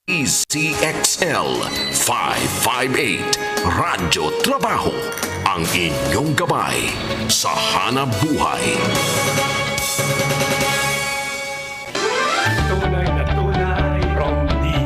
ECXL 558 Radyo Trabaho, ang inyong gabay sa hanap buhay. Tunay na tunay, Promdi.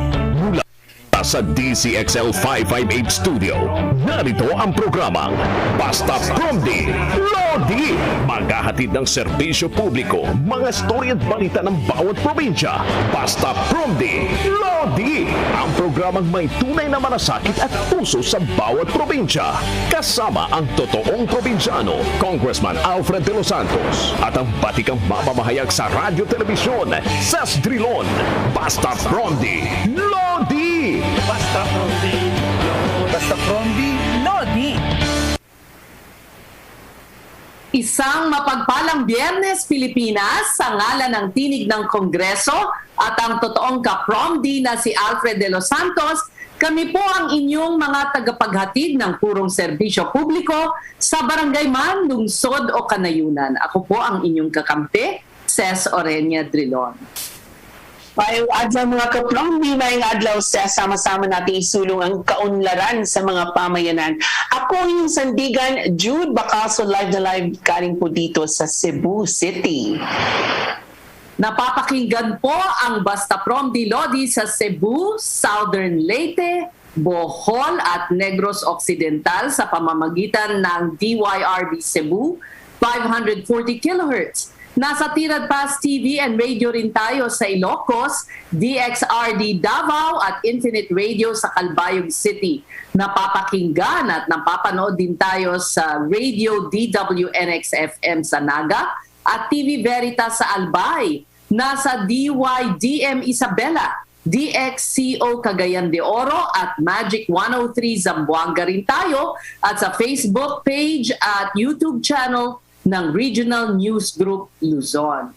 Sa DCXL 558 Studio, narito ang programang Basta Promdi, Lodi. Maghahatid ng serbisyo publiko, mga storya at balita ng bawat probinsya. Basta Promdi, Lodi. Ang programang may tunay na malasakit at puso sa bawat probinsya. Kasama ang totoong probinsyano, Congressman Alfred Delos Santos. At ang batikang mamamahayag sa radyo telebisyon, sa Drilon. Basta Promdi, Lodi. Basta Promdi. Basta Promdi, Lodi. Isang mapagpalang Biyernes, Pilipinas, sa ngalan ng tinig ng Kongreso at ang totoong ka-Promdi na si Alfred de los Santos, kami po ang inyong mga tagapaghatid ng purong serbisyo publiko sa barangay man, lungsod o kanayunan. Ako po ang inyong kakampi, Ces Orenia Drilon. Mayong adlaw mga ka-Promdi, mayong adlaw sa sama-sama natin isulong ang kaunlaran sa mga pamayanan. Ako yung sandigan, Jude Bacaso, live na live galing po dito sa Cebu City. Napapakinggan po ang Basta Promdi Lodi sa Cebu, Southern Leyte, Bohol at Negros Occidental sa pamamagitan ng DYRB Cebu, 540 kHz. Nasa Tirad Pass TV and radio rin tayo sa Ilocos, DXRD Davao at Infinite Radio sa Calbayog City. Napapakinggan at napapanood din tayo sa Radio DWNX-FM sa Naga at TV Veritas sa Albay. Nasa DYDM Isabela, DXCO Cagayan de Oro at Magic 103 Zamboanga rin tayo at sa Facebook page at YouTube channel ng Regional News Group Luzon.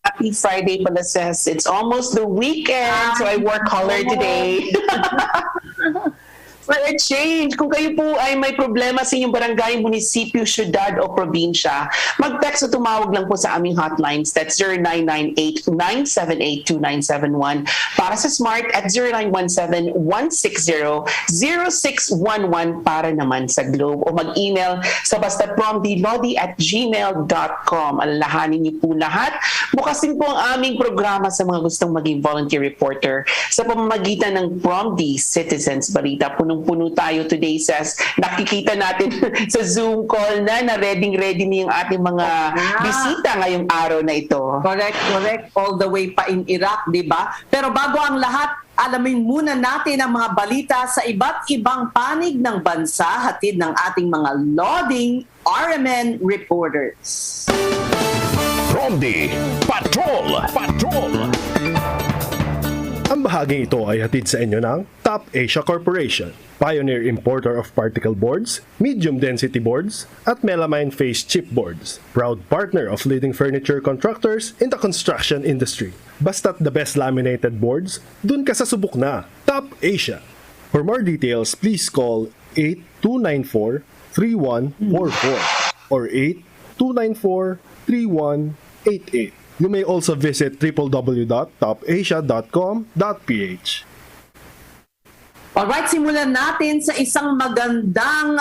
Happy Friday pala, Ces. It's almost the weekend, so I work harder today. For a change, kung kayo po ay may problema sa inyong barangay, munisipyo, syudad o probinsya, mag-text o tumawag lang po sa aming hotlines. That's 0998-978-2971. Para sa Smart at 0917-160-0611 para naman sa Globe. O mag-email sa bastapromdilodi@gmail.com. Alalahanin niyo po lahat. Bukasin po ang aming programa sa mga gustong maging volunteer reporter sa pamamagitan ng Promdi Citizens Balita. Punong-puno tayo today, Ces. Nakikita natin sa Zoom call na ready-ready na yung ating mga bisita ngayong araw na ito. Correct. All the way pa in Iraq, di ba? Pero bago ang lahat, alamin muna natin ang mga balita sa iba't ibang panig ng bansa, hatid ng ating mga loading RMN reporters. Promdi Patrol. Ang bahaging ito ay hatid sa inyo ng Top Asia Corporation, pioneer importer of particle boards, medium density boards, at melamine face chipboards. Proud partner of leading furniture contractors in the construction industry. Basta't the best laminated boards, dun ka sa subok na. Top Asia. For more details, please call 8294-3144 or 8294-3188. You may also visit www.topasia.com.ph. Alright, simulan natin sa isang magandang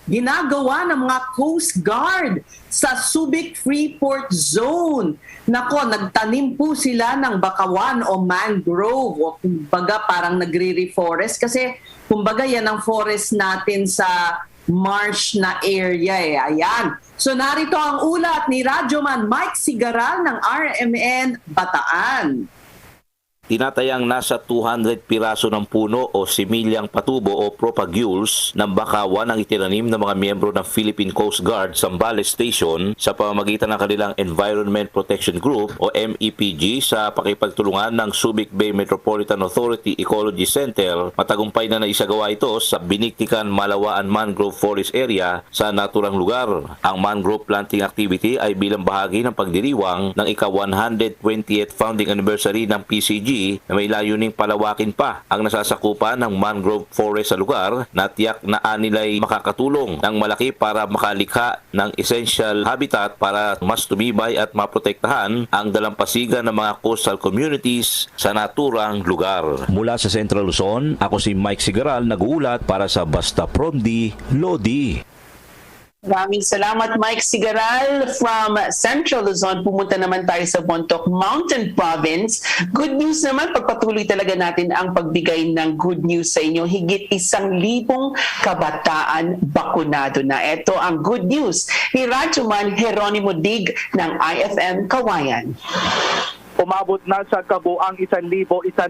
ginagawa ng mga Coast Guard sa Subic Freeport Zone. Nako, nagtanim po sila ng bakawan o mangrove o kumbaga parang nagre-reforest kasi kumbaga yan ang forest natin sa marsh na area eh. Ayan. So narito ang ulat ni Radyoman Mike Sigaral ng RMN Bataan. Tinatayang nasa 200 piraso ng puno o similyang patubo o propagules ng bakawan ang itinanim ng mga miyembro ng Philippine Coast Guard Zambales Station sa pamamagitan ng kanilang Environment Protection Group o MEPG sa pakipagtulungan ng Subic Bay Metropolitan Authority Ecology Center. Matagumpay na naisagawa ito sa Biniktikan Malawaan Mangrove Forest Area sa naturang lugar. Ang mangrove planting activity ay bilang bahagi ng pagdiriwang ng ika-120th founding anniversary ng PCG LG na may layuning palawakin pa ang nasasakupan ng mangrove forest sa lugar na tiyak na anilay makakatulong ng malaki para makalikha ng essential habitat para mas tumibay at maprotektahan ang dalampasigan ng mga coastal communities sa naturang lugar. Mula sa Central Luzon, ako si Mike Sigaral, nag-uulat para sa Basta Promdi, Lodi. Maraming salamat, Mike Sigaral from Central Luzon. Pumunta naman tayo sa Bontoc Mountain Province. Good news naman, pagpatuloy talaga natin ang pagbigay ng good news sa inyo. Higit 1,000 kabataan bakunado na. Ito ang good news ni Radyoman Jeronimo Dig ng IFM Kawayan. Umabot na sa kabuang 1,116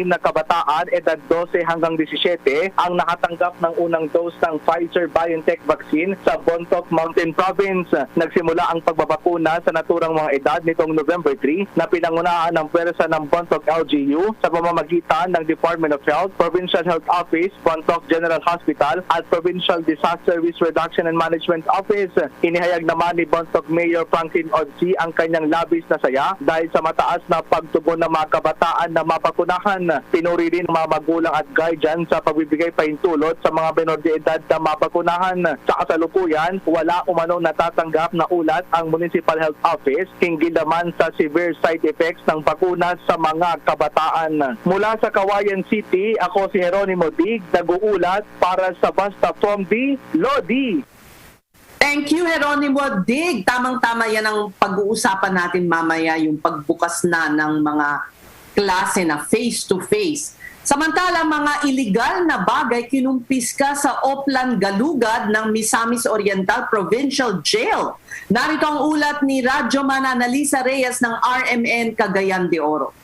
na kabataan edad 12 hanggang 17 ang nakatanggap ng unang dose ng Pfizer-BioNTech vaccine sa Bontoc Mountain Province. Nagsimula ang pagbabakuna sa naturang mga edad nitong November 3 na pinangunahan ng pwersa ng Bontoc LGU sa pamamagitan ng Department of Health, Provincial Health Office, Bontoc General Hospital at Provincial Disaster Risk Reduction and Management Office. Inihayag naman ni Bontoc Mayor Franklin Odsi ang kanyang labis na saya dahil sa mataas na pagtubo ng mga kabataan na mapakunahan. Pinuri rin ng mga magulang at guardian sa pagbibigay pahintulot sa mga menor de edad na mapakunahan. Sa kasalukuyan, wala umanong natatanggap na ulat ang Municipal Health Office hinggil naman sa severe side effects ng bakuna sa mga kabataan. Mula sa Kawayan City, ako si Jeronimo Dig, nag-uulat para sa Basta Promdi, Lodi. Thank you, Jeronimo Dig. Tamang-tama yan ang pag-uusapan natin mamaya, yung pagbukas na ng mga klase na face-to-face. Samantala, mga iligal na bagay kinumpiska sa Oplan Galugad ng Misamis Oriental Provincial Jail. Narito ang ulat ni Radyoman Analisa Reyes ng RMN Cagayan de Oro.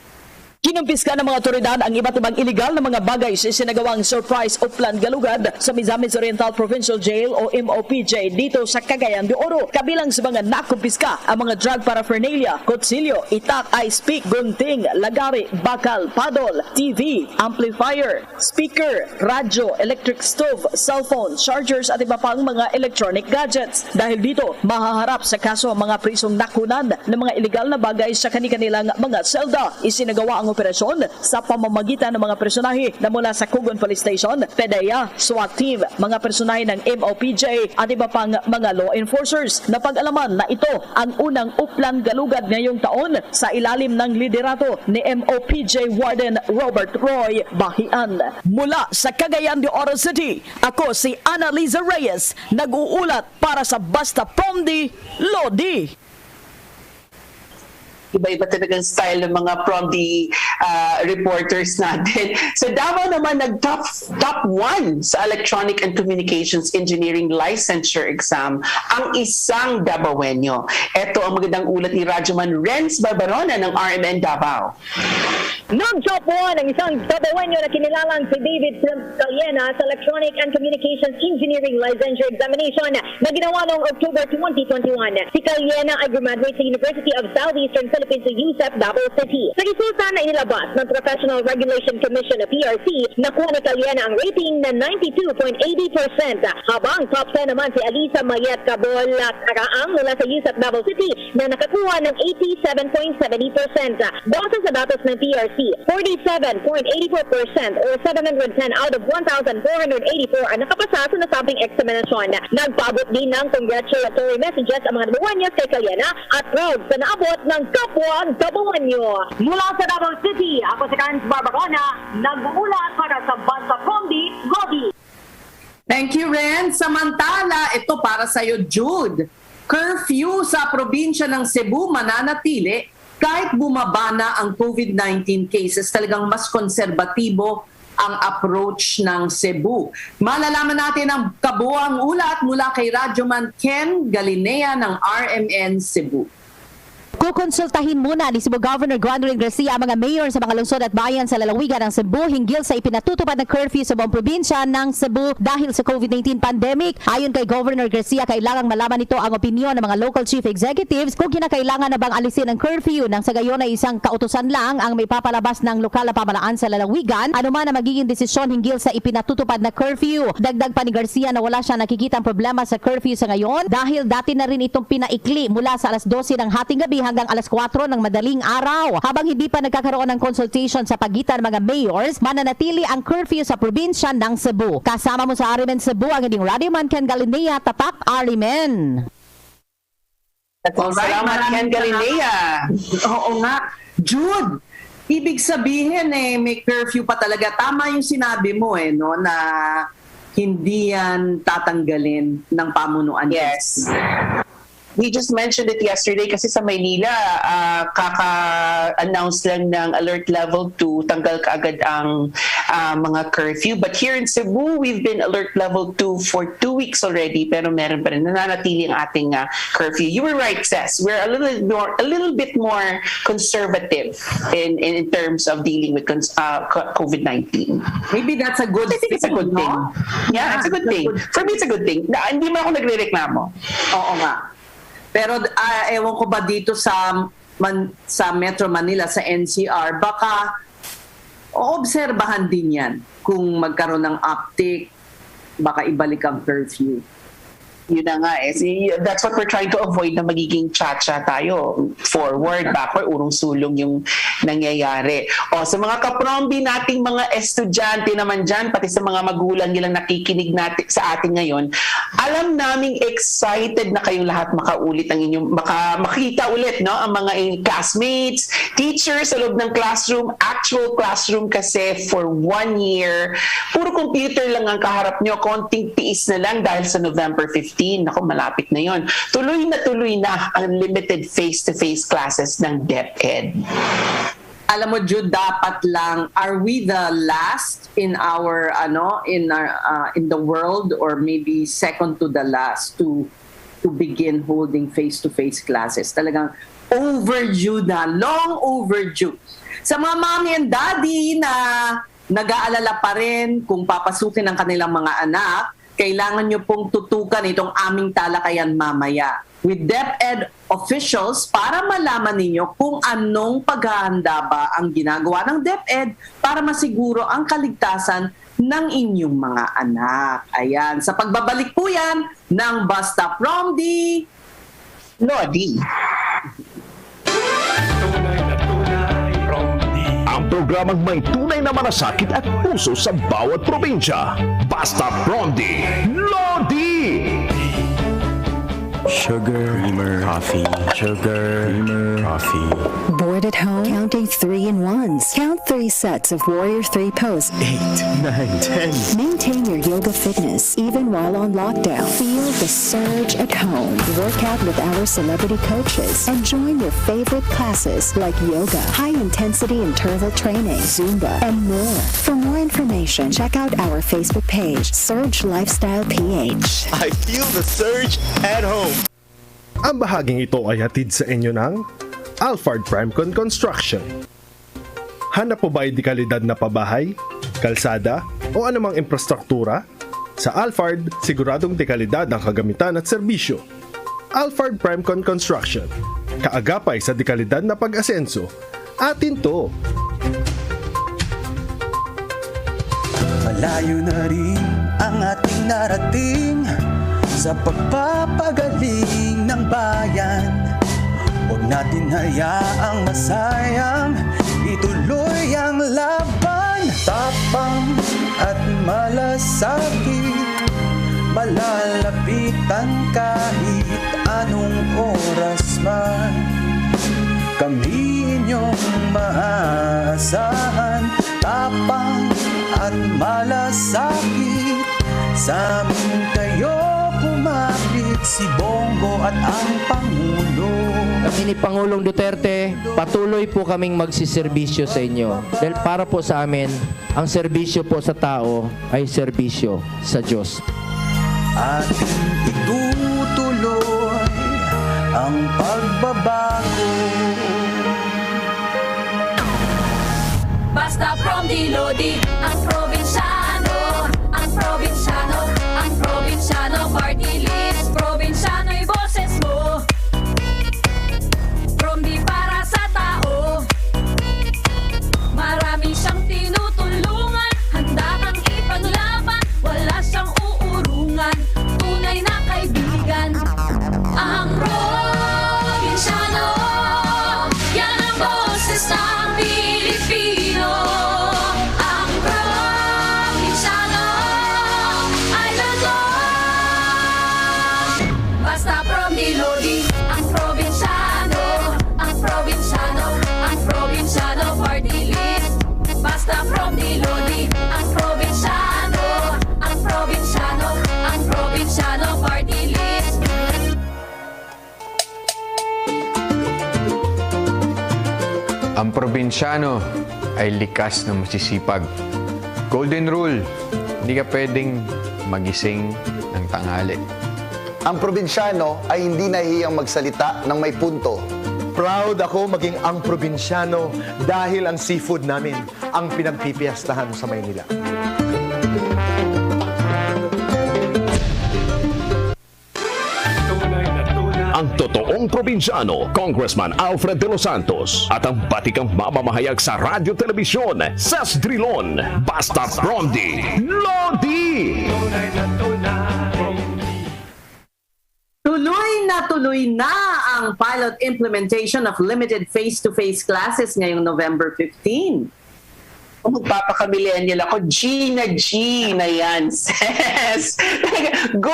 Kinumpiska ng mga otoridad ang iba't ibang illegal na mga bagay sa isinagawang surprise Oplan Galugad sa Misamis Oriental Provincial Jail o MOPJ dito sa Cagayan de Oro. Kabilang sa mga nakumpiska ang mga drug paraphernalia, kutsilyo, itak, ice pick, gunting, lagari, bakal, paddle, TV, amplifier, speaker, radyo, electric stove, cellphone, chargers at iba pang mga electronic gadgets. Dahil dito, mahaharap sa kaso ang mga prisong nakunan ng mga illegal na bagay sa kanilang mga selda. Isinagawa ang operasyon sa pamamagitan ng mga personahe na mula sa Kugon Police Station, PDEA, SWAT Team, mga personahe ng MOPJ at iba pang mga law enforcers. Napag-alaman na ito ang unang Oplan Galugad ngayong taon sa ilalim ng liderato ni MOPJ Warden Robert Roy Bahian. Mula sa Cagayan de Oro City, ako si Annalisa Reyes, nag-uulat para sa Basta Promdi, Lodi. Iba-iba talagang style ng mga Promdi reporters natin. Sa Davao naman, nag-top 1 sa Electronic and Communications Engineering Licensure Exam ang isang Davaoenyo. Ito ang magandang ulat ni Radyoman Renz Barbarona ng RMN Davao. Nag-top 1 ang isang Davaoenyo na kinilalang si David Caliena sa Electronic and Communications Engineering Licensure Examination na ginawa noong October 2021. Si Caliena ay graduate sa University of Southeastern Philippines sa USEP Davao City. Sa resulta na inilabas ng Professional Regulation Commission o PRC, nakuha ni Caliena ang rating na 92.80%. Habang top 10 naman si Alisa Mayet Cabol Karaang mula sa USEP Davao City na nakakuha ng 87.70%. Base sa datos ng PRC, 47.84% or 710 out of 1,484 ang nakapasa sa nasabing examinasyon. Nagpaabot din ng congratulatory messages ang mga Davaoenyos kay Caliena at proud sa naabot ng kapwa Davaoenyo. Mula sa Davao City, ako si Renz Barbarona, nag-uulat para sa Basta Promdi, Lodi. Thank you, Ren. Samantala, ito para sa iyo, Jude. Curfew sa probinsya ng Cebu mananatili kahit bumaba na ang COVID-19 cases. Talagang mas konserbatibo ang approach ng Cebu. Malalaman natin ang kabuang ulat mula kay Radyoman Ken Galinea ng RMN Cebu. Kukonsultahin muna ni Cebu Governor Gwendolyn Garcia ang mga mayor sa mga lungsod at bayan sa lalawigan ng Cebu hinggil sa ipinatutupad na curfew sa buong probinsya ng Cebu dahil sa COVID-19 pandemic. Ayon kay Governor Garcia, kailangang malaman nito ang opinyon ng mga local chief executives kung kinakailangan na bang alisin ang curfew nang sa gayon ay isang kautusan lang ang may papalabas ng lokal na pamalaan sa lalawigan anuman na magiging desisyon hinggil sa ipinatutupad na curfew. Dagdag pa ni Garcia na wala siya nakikitang problema sa curfew sa ngayon dahil dati na rin itong pinaikli mula sa alas 12 ng hating gabi hanggang hanggang alas 4 ng madaling araw. Habang hindi pa nagkakaroon ng consultation sa pagitan ng mga mayors, mananatili ang curfew sa probinsya ng Cebu. Kasama mo sa Arimen Cebu ang inyong radioman Ken Galinea, Tatak Arimen. Salamat, Ken Galinea. Oo nga. Jude, ibig sabihin may curfew pa talaga. Tama yung sinabi mo no, na hindi yan tatanggalin ng pamunuan. Yes. We just mentioned it yesterday kasi sa Maynila, kaka-announce lang ng alert level 2, tanggal kaagad ang mga curfew. But here in Cebu, we've been alert level 2 for 2 weeks already, pero meron pa rin nananatili ang ating curfew. You were right, Cess. We're a little bit more conservative in terms of dealing with COVID-19. Maybe that's a good I think it's a good thing. Yeah, it's a good thing. For me, it's a good thing. Hindi mo ako nagre-reklamo. Oo nga. Pero ewan ko ba dito sa Metro Manila, sa NCR, baka oobserbahan din yan kung magkaroon ng uptick, baka ibalik ang curfew. Yun na nga eh. That's what we're trying to avoid, na magiging cha-cha tayo. Forward, backward, urong sulong yung nangyayari. O sa mga kaprombi nating mga estudyante naman dyan, pati sa mga magulang nilang nakikinig natin sa atin ngayon, alam naming excited na kayong lahat makaulit ang inyong, makita ulit ang mga classmates, teachers sa loob ng classroom, actual classroom kasi for 1 year. Puro computer lang ang kaharap nyo, konting tiis na lang dahil sa November 15. Ako, malapit na yon. Tuloy na ang limited face-to-face classes ng DepEd. Alam mo, Jude, dapat lang, are we the last in our in the world, or maybe second to the last to begin holding face-to-face classes? Talagang overdue na, long overdue. Sa mga mommy and daddy na nag-aalala pa rin kung papasukin ang kanilang mga anak, kailangan nyo pong tutukan itong aming talakayan mamaya with DepEd officials para malaman ninyo kung anong paghahanda ba ang ginagawa ng DepEd para masiguro ang kaligtasan ng inyong mga anak. Ayan, sa pagbabalik po yan ng Basta Promdi, Lodi. Tunay na tunay, Promdi. Ang programang may tunay na malasakit at puso sa bawat probinsya. Basta Promdi, Lodi! Sugar, creamer, coffee, sugar, creamer, coffee. Bored at home? Counting 3-in-1s. Count 3 sets of Warrior 3 pose. 8, 9, 10. Maintain your yoga fitness even while on lockdown. Feel the surge at home. Work out with our celebrity coaches and join your favorite classes like yoga, high-intensity interval training, Zumba, and more. For more information, check out our Facebook page, Surge Lifestyle PH. I feel the surge at home. Ang bahaging ito ay hatid sa inyo ng Alfred Primecon Construction. Hanap po ba ay di kalidad na pabahay, kalsada o anumang infrastruktura? Sa Alfred, siguradong di kalidad ang kagamitan at serbisyo. Alfred Primecon Construction. Kaagapay sa di kalidad na pag-asenso. Atin to! Malayo na rin ang ating narating sa pagpapagaling ng bayan. Huwag natin hayaang masayang ituloy ang laban. Tapang at malasakit, malalapitan kahit anong oras man. Kami inyong maaasahan. Tapang at malasakit, sa amin kayo kumapit, si Bongo at ang Pangulo. Kami ni Pangulong Duterte, patuloy po kaming magsiservisyo sa inyo. Dahil para po sa amin, ang serbisyo po sa tao ay serbisyo sa Diyos. Ating itutuloy ang pagbabago. Basta Promdi, Lodi, ang probinsyano, ang probinsyano, ang probinsyano, party list, probinsyano'y boses mo. Promdi para sa tao, marami siyang tinutulungan, handa kang ipaglaban, wala siyang uurungan, tunay na kaibigan. Ang probinsyano, Ang probinsyano ay likas na masisipag. Golden rule, hindi ka pwedeng magising ng tanghali. Ang probinsyano ay hindi nahihiyang magsalita ng may punto. Proud ako maging ang probinsyano dahil ang seafood namin ang pinagpipiyastahan sa Maynila. Ang totoong probinsyano, Congressman Alfred Delos Santos at ang batikang mamamahayag sa radyo telebisyon, Drilon, Basta Promdi, Lodi! Tuloy na ang pilot implementation of limited face-to-face classes ngayong November 15. Kung magpapaka-millennial ako, G na yan, sis. Go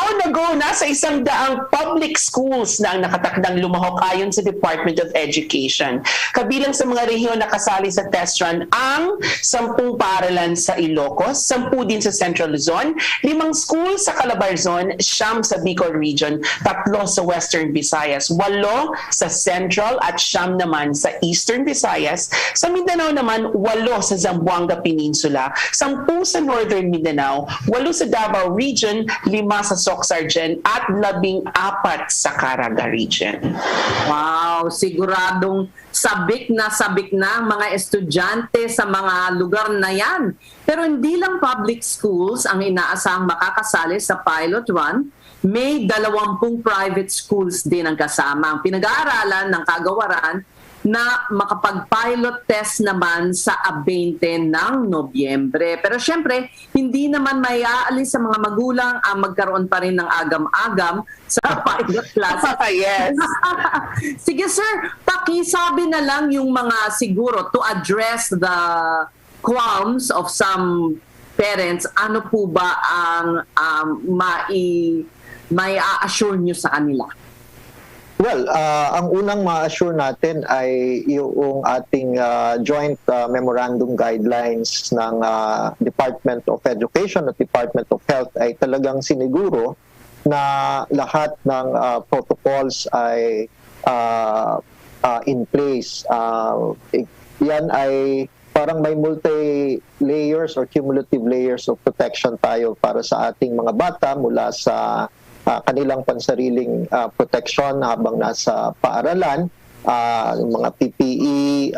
na sa 100 public schools na ang nakatakdang lumahok ayon sa Department of Education. Kabilang sa mga rehiyon na kasali sa test run ang 10 paaralan sa Ilocos, 10 din sa Central Luzon, 5 schools sa Calabarzon, 9 sa Bicol Region, 3 sa Western Visayas, 8 sa Central at 9 naman sa Eastern Visayas. Sa Mindanao naman, 8 sa Zamboanga Peninsula, 10 sa Northern Mindanao, 8 sa Davao Region, 5 sa Soxargen at 14 sa Caraga Region. Wow, siguradong sabik na ang mga estudyante sa mga lugar na yan. Pero hindi lang public schools ang inaasahang makakasali sa pilot run. May 20 private schools din ang kasama. Ang pinag-aaralan ng kagawaran na makapag-pilot test naman sa 20 ng Nobyembre. Pero syempre, hindi naman may aalis sa mga magulang ang magkaroon pa rin ng agam-agam sa pilot class. Yes. Sige sir, pakisabi na lang yung mga siguro to address the qualms of some parents. Ano po ba ang may a-assure nyo sa kanila? Well, ang unang ma-assure natin ay yung ating joint memorandum guidelines ng Department of Education at Department of Health ay talagang siniguro na lahat ng protocols ay in place. Yan ay parang may multi-layers or cumulative layers of protection tayo para sa ating mga bata mula sa kanilang pansariling protection habang nasa paaralan, yung mga PPE,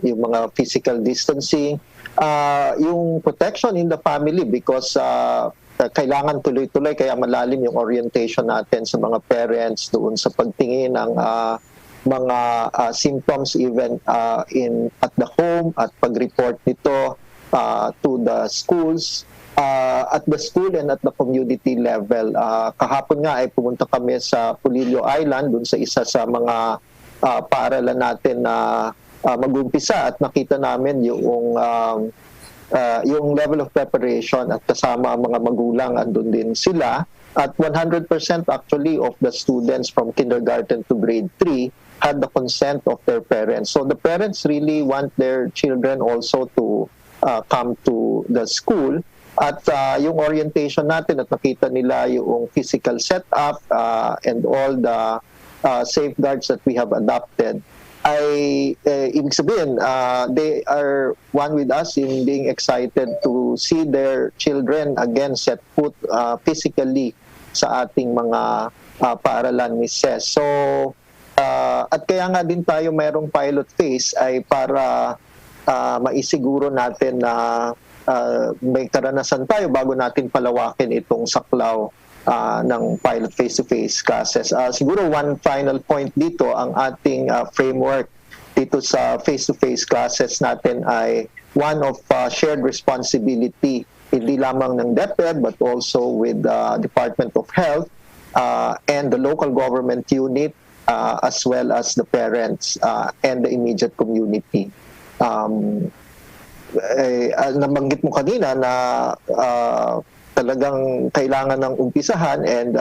yung mga physical distancing, yung protection in the family because kailangan tuloy-tuloy kaya malalim yung orientation natin sa mga parents doon sa pagtingin ng mga symptoms even at the home at pag-report nito to the schools. At the school and at the community level. Kahapon nga ay pumunta kami sa Pulilio Island, dun sa isa sa mga paaralan natin na mag-umpisa at nakita namin yung level of preparation at kasama mga magulang andun din sila. At 100% actually of the students from kindergarten to grade 3 had the consent of their parents. So the parents really want their children also to come to the school. At yung orientation natin at nakita nila yung physical setup and all the safeguards that we have adopted ay ibig sabihin they are one with us in being excited to see their children again set foot physically sa ating mga paaralan ni SES. So at kaya nga din tayo mayroong pilot phase ay para maisiguro natin na may karanasan tayo bago natin palawakin itong saklaw ng pilot face-to-face classes. Siguro one final point dito, ang ating framework dito sa face-to-face classes natin ay one of shared responsibility, hindi lamang ng DepEd but also with the Department of Health and the local government unit as well as the parents and the immediate community. Nabanggit mo kanina na talagang kailangan ng umpisahan and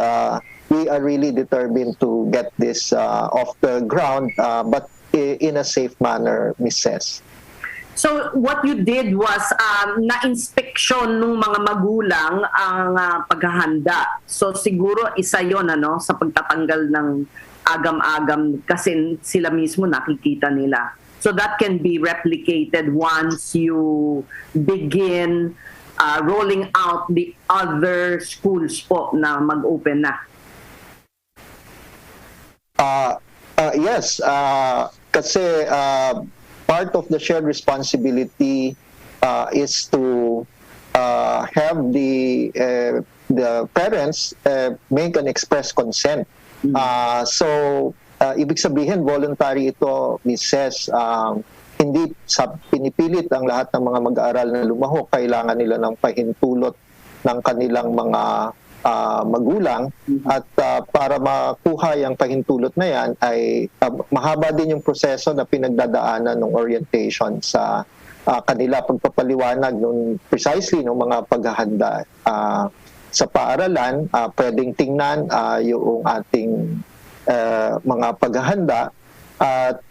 we are really determined to get this off the ground but in a safe manner, Mrs. So what you did was na-inspection ng mga magulang ang paghahanda. So siguro isa yon sa pagtatanggal ng agam-agam kasi sila mismo nakikita nila. So that can be replicated once you begin rolling out the other schools po na mag-open na. Yes, kasi part of the shared responsibility is to have the parents make an express consent. So ibig sabihin voluntary ito, Mrs. Hindi pinipilit ang lahat ng mga mag-aaral na lumahok. Kailangan nila ng pahintulot ng kanilang mga magulang at para makuha yung pahintulot na yan ay mahaba din yung proseso na pinagdadaanan ng orientation sa kanila, pagpapaliwanag precisely ng mga paghahanda sa paaralan. Pwedeng tingnan yung ating mga paghahanda at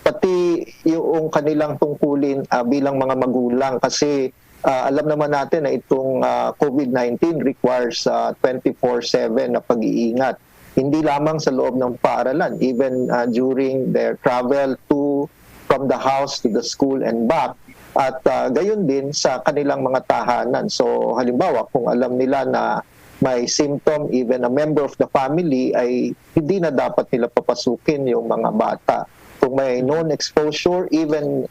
pati yung kanilang tungkulin bilang mga magulang, kasi alam naman natin na itong COVID-19 requires 24/7 na pag-iingat. Hindi lamang sa loob ng paaralan, even during their travel from the house to the school and back. At gayon din sa kanilang mga tahanan. So halimbawa, kung alam nila na may symptom, even a member of the family, ay hindi na dapat nila papasukin yung mga bata. Kung may known exposure, even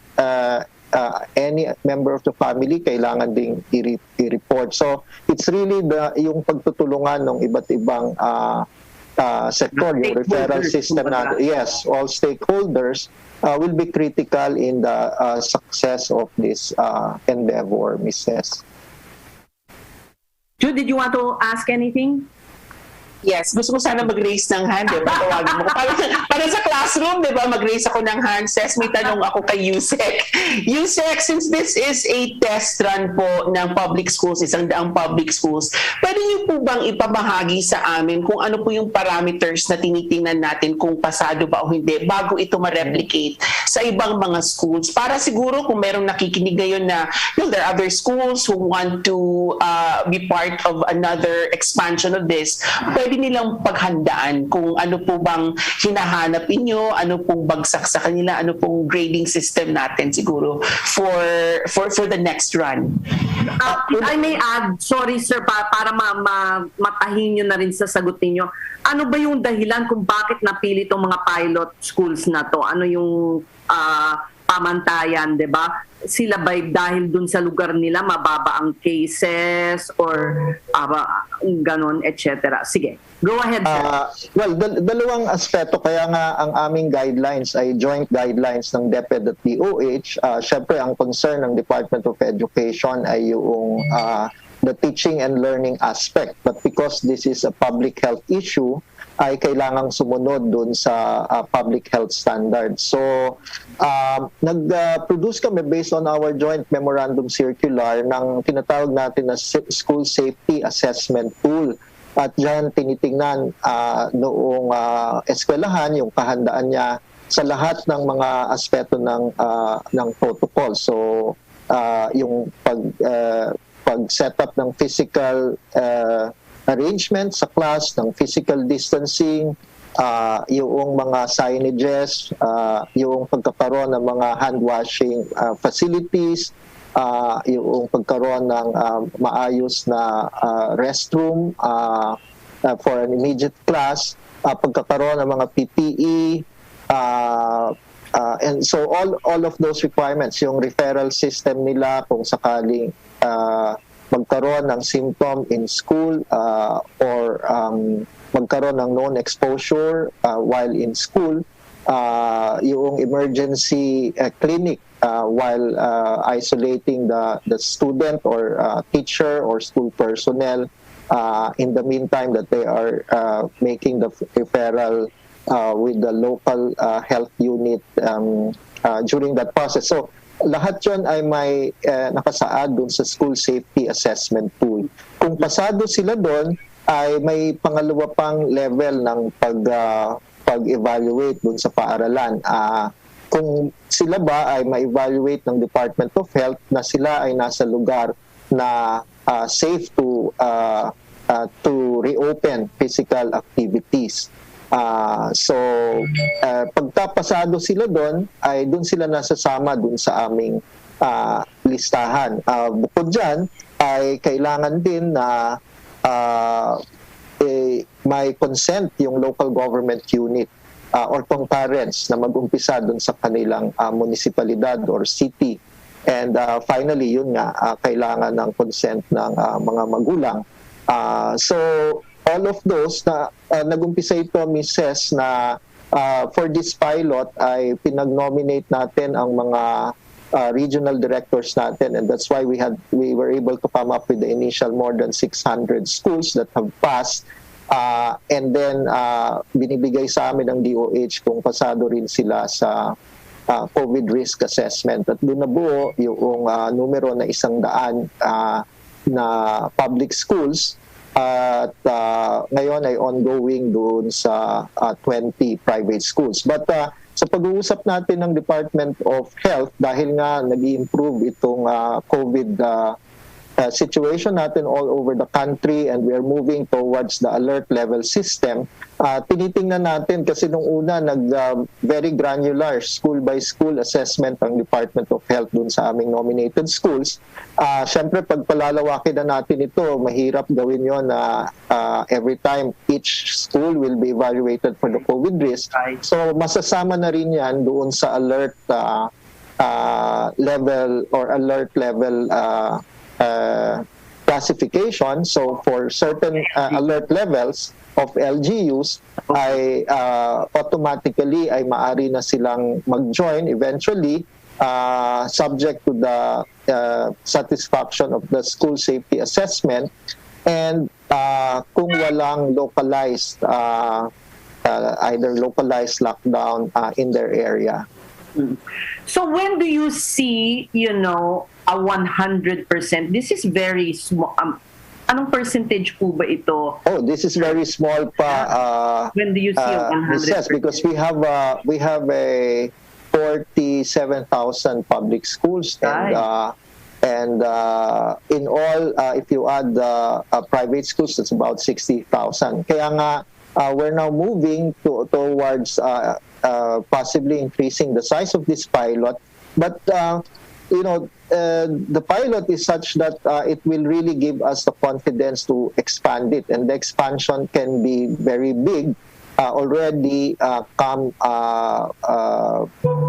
any member of the family, kailangan ding i-report. So it's really yung pagtutulungan ng iba't ibang sector, yung referral system na, yes, all stakeholders will be critical in the success of this endeavor, Mrs. Jude, did you want to ask anything? Yes, gusto ko sana mag-raise ng hand. Patawagin mo ko. Para sa classroom, di ba, mag-raise ako ng hand. Ses, may tanong ako kay Yusek. Yusek, since this is a test run po ng public schools, 100 public schools, pwede niyo po bang ipamahagi sa amin kung ano po yung parameters na tinitingnan natin kung pasado ba o hindi bago ito ma-replicate sa ibang mga schools? Para siguro kung merong nakikinig ngayon na there are other schools who want to be part of another expansion of this, pwede nilang paghandaan kung ano po bang hinahanap inyo, ano pong bagsak sa kanila, ano pong grading system natin siguro for the next run. If I may add, sorry sir, para matahin nyo na rin sa sagot ninyo, ano ba yung dahilan kung bakit napili itong mga pilot schools na to? Ano yung pamantayan, di ba? Sila ba dahil dun sa lugar nila mababa ang cases or ganon, etc. Sige, go ahead, sir. Well, dalawang aspeto. Kaya nga ang aming guidelines ay joint guidelines ng DepEd at DOH. Siyempre, ang concern ng Department of Education ay yung the teaching and learning aspect. But because this is a public health issue, ay kailangang sumunod dun sa public health standards. So, nag-produce kami based on our joint memorandum circular ng tinatawag natin na School Safety Assessment Tool. At dyan tinitingnan noong eskwelahan yung kahandaan niya sa lahat ng mga aspeto ng protocol. So, yung pag-set up ng physical arrangement sa class, ng physical distancing, yung mga signages, yung pagkakaroon ng mga hand washing facilities, yung pagkaroon ng maayos na restroom for an immediate class, pagkakaroon ng mga PPE, and so all of those requirements, yung referral system nila kung sakaling magkaroon ng symptom in school or magkaroon ng known exposure while in school, yung emergency clinic while isolating the student or teacher or school personnel in the meantime that they are making the referral with the local health unit during that process. So, lahat yun ay may nakasaad dun sa School Safety Assessment Tool. Kung pasado sila doon, ay may pangalawa pang level ng pag-evaluate dun sa paaralan. Kung sila ba ay ma-evaluate ng Department of Health na sila ay nasa lugar na safe to reopen physical activities. Pagkapasado sila doon, ay doon sila nasasama doon sa aming listahan. Bukod dyan, ay kailangan din na may consent yung local government unit or concurrence na mag-umpisa doon sa kanilang munisipalidad or city. And finally, yun nga, kailangan ng consent ng mga magulang. So, all of those na nag-umpisa ito, Mrs., na for this pilot ay pinag-nominate natin ang mga regional directors natin, and that's why we were able to come up with the initial more than 600 schools that have passed, and then binibigay sa amin ng DOH kung pasado rin sila sa COVID risk assessment, at doon nabuo yung numero na 100 na public schools. At ngayon ay ongoing doon sa 20 private schools. But sa pag-uusap natin ng Department of Health, dahil nga nag-i-improve itong COVID situation natin all over the country, and we are moving towards the alert level system, tinitingnan natin kasi nung una very granular school by school assessment ang Department of Health dun sa aming nominated schools. Siyempre pag palalawakin na natin ito, mahirap gawin yon na every time each school will be evaluated for the COVID risk. So masasama na rin yan doon sa alert level or alert level classification. So for certain alert levels of LGUs ay automatically ay maari na silang mag-join eventually, subject to the satisfaction of the school safety assessment, and kung walang localized either localized lockdown in their area. So when do you see, a 100%? This is very small. Anong percentage po ba ito? Oh, this is very small pa. When do you see a 100%? Yes, because we have a 47,000 public schools, and in all, if you add private schools, that's about 60,000. Kaya nga we're now moving towards possibly increasing the size of this pilot, but the pilot is such that it will really give us the confidence to expand it, and the expansion can be very big already come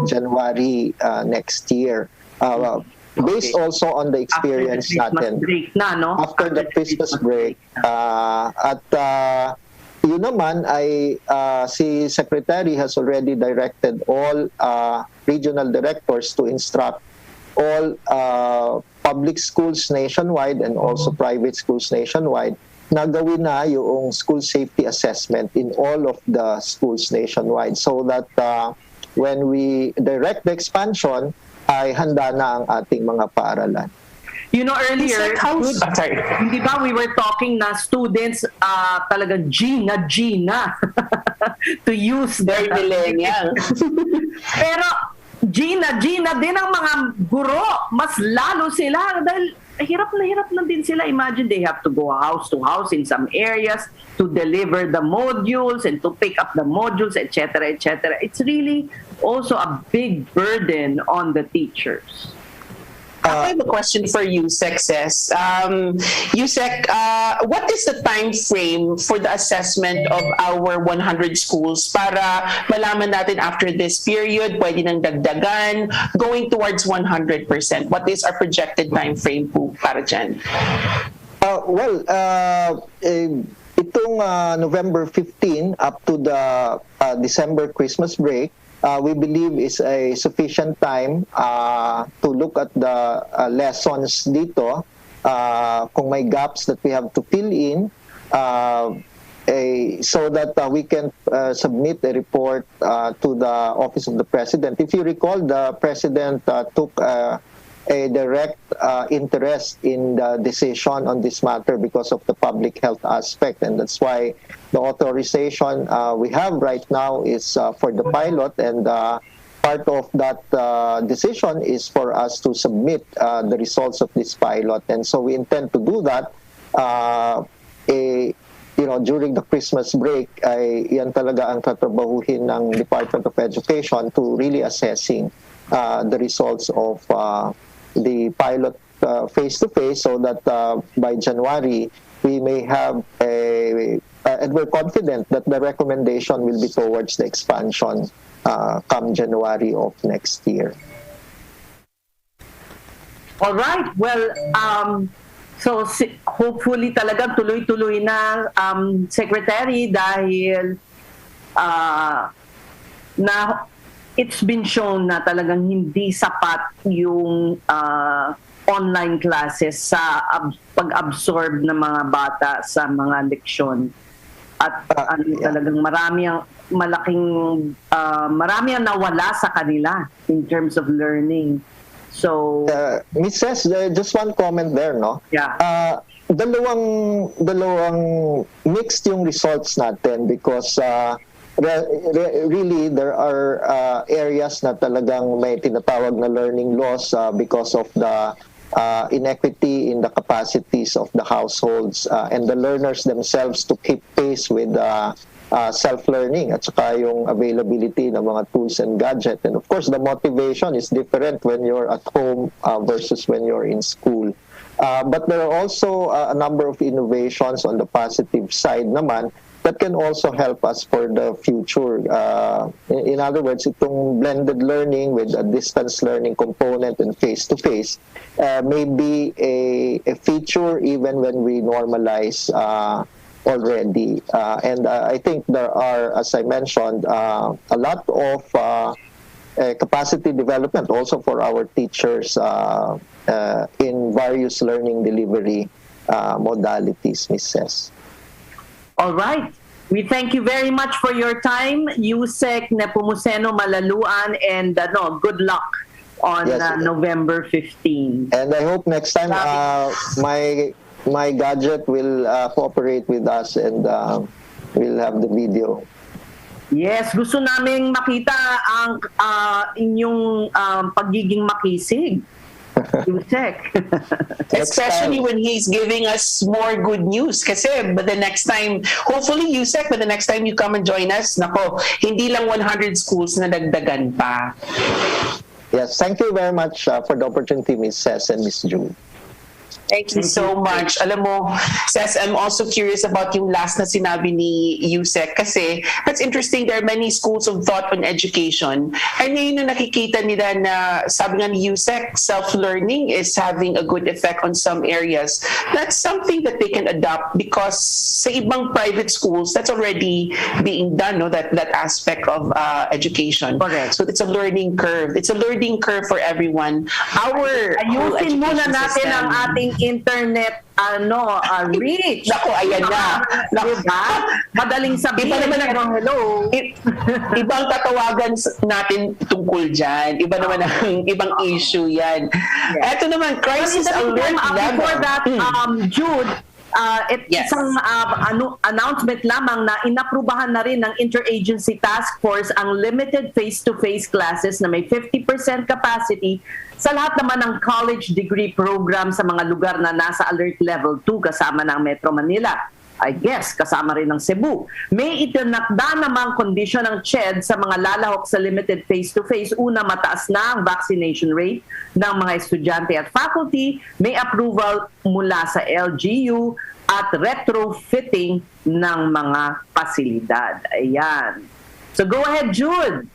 January next year, based also on the experience natin after the Christmas break. Yun naman ay si Secretary has already directed all regional directors to instruct all public schools nationwide and also private schools nationwide na gawin na yung school safety assessment in all of the schools nationwide, so that when we direct the expansion ay handa na ang ating mga paaralan. Earlier, hindi ba we were talking na students talagang Gina to use very millennial. Pero Gina din ang mga guro, mas lalo sila dahil hirap na din sila. Imagine they have to go house to house in some areas to deliver the modules and to pick up the modules, etc., etc. It's really also a big burden on the teachers. I have a question for you, Success. Yusek, what is the time frame for the assessment of our 100 schools para malaman natin after this period, pwede nang dagdagan, going towards 100%? What is our projected time frame po para dyan? Itong November 15 up to the December Christmas break, we believe is a sufficient time to look at the lessons dito, kung may gaps that we have to fill in, so that we can submit a report to the Office of the President. If you recall, the President took a direct interest in the decision on this matter because of the public health aspect, and that's why the authorization we have right now is for the pilot, and part of that decision is for us to submit the results of this pilot, and so we intend to do that during the Christmas break, ay yan talaga ang tatrabahuhin ng Department of Education to really assessing the results of the pilot face-to-face, so that by January, we may have and we're confident that the recommendation will be towards the expansion come January of next year. All right. Well, so hopefully talagang tuloy-tuloy na, Secretary, dahil na it's been shown na talagang hindi sapat yung online classes sa pag-absorb ng mga bata sa mga leksyon. At talagang marami ang nawala sa kanila in terms of learning. So, Mrs., just one comment there, no? Yeah. Dalawang mixed yung results natin because really there are areas na talagang may tinatawag na learning loss because of the inequity in the capacities of the households and the learners themselves to keep pace with self-learning at saka yung availability ng mga tools and gadget. And of course, the motivation is different when you're at home versus when you're in school. But there are also a number of innovations on the positive side naman that can also help us for the future. In other words, itong blended learning with a distance learning component and face-to-face may be a feature even when we normalize already. And I think there are, as I mentioned, a lot of capacity development also for our teachers in various learning delivery modalities, Mrs. All right. We thank you very much for your time, Yusek Nepomuceno Malaluan, and good luck on November 15. And I hope next time my gadget will cooperate with us and we'll have the video. Yes, gusto naming makita ang inyong pagiging makisig. Yusek. Especially when he's giving us more good news. Kasi but the next time, hopefully Yusek, but the next time you come and join us, nako, hindi lang 100 schools na dagdagan pa. Yes, thank you very much for the opportunity, Ms. Ses and Ms. June. Thank you so much. Alam mo, Ses, I'm also curious about yung last na sinabi ni Yusek kasi that's interesting. There are many schools of thought on education. And ngayon na nakikita nila na sabi nga ni Yusek, self-learning is having a good effect on some areas. That's something that they can adopt because sa ibang private schools, that's already being done, no? That aspect of education. Correct. So it's a learning curve. It's a learning curve for everyone. Ayusin muna natin ang ating internet reach. Naku, ayan na. Diba? Madaling sabihin. Iba naman ang hello. Ibang tatawagan natin tungkol dyan. Iba naman ang ibang issue yan. Ito naman, crisis alert level. Before that, Jude, isang announcement lamang na inaprubahan na rin ng Interagency Task Force ang limited face-to-face classes na may 50% capacity sa lahat naman ng college degree program sa mga lugar na nasa alert level 2 kasama ng Metro Manila. I guess, kasama rin ng Cebu. May itinakda namang kondisyon ng CHED sa mga lalahok sa limited face-to-face. Una, mataas na ang vaccination rate ng mga estudyante at faculty. May approval mula sa LGU at retrofitting ng mga pasilidad. Ayan. So go ahead, Jude.